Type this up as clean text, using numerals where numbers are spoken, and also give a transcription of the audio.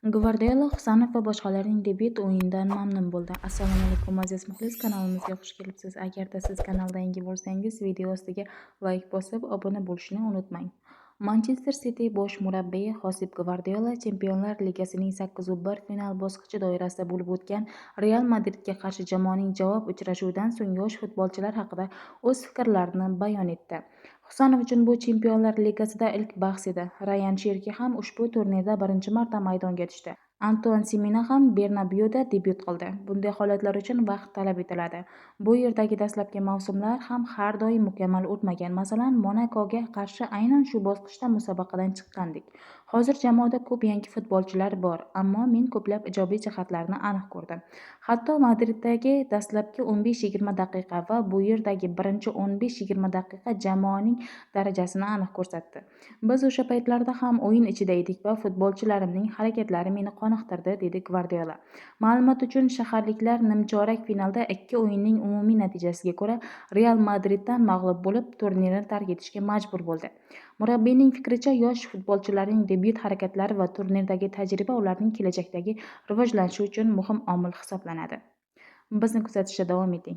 Gvardiola, Husanov va boshqalarning debyut o'yinidan mamnun bo'ldi. Assalomu alaykum aziz muxlis, kanalimizga xush kelibsiz. Agarda siz kanalda yangi bo'lsangiz, video ostiga like bosib, obuna bo'lishni unutmang. Manchester City bosh murabbiyi Xosep Gvardiola Chempionlar Ligasining 8-1 final bosqichi doirasida bo'lib o'tgan Real Madridga qarshi jamoaning javob uchrashuvidan so'ng yosh futbolchilar haqida o'z fikrlarini bayon etdi. Husanov uchun bu Chempionlar Ligasida ilk bahs edi. Rayan Cherki ham ushbu turnirda birinchi marta maydonga tushdi. Antoine Simina ham Bernabeuda debyut qildi. Bunday holatlar uchun vaqt talab etiladi. Bu yerdagi dastlabki mavsumlar ham har doim mukammal o'tmagan. Masalan, Monakoga qarshi aynan shu bosqichda musobaqadan chiqqandik. Hozir jamoada ko'p yangi futbolchilar bor, ammo men ko'plab ijobiy jihatlarni aniq ko'rdim. Hatto Madriddagi dastlabki 15-20 daqiqa va bu yerdagi birinchi 15-20 daqiqa jamoaning darajasini aniq ko'rsatdi. Biz o'sha paytlarda ham o'yin ichida edik va futbolchilarimning harakatlari meni qoniqtirdi, dedi Gvardiola. Ma'lumot uchun, shaharliklar nimchorak finalda ikki o'yinning umumiy natijasiga ko'ra Real Madriddan mag'lub bo'lib, turnirni tark etishga majbur bo'ldi. Murabbiyning fikricha, yosh futbolchilarning debyut harakatlari va turnirdagi tajriba ularning kelajakdagi rivojlanishi uchun muhim omil hisoblanadi. Bizni kuzatishda davom eting.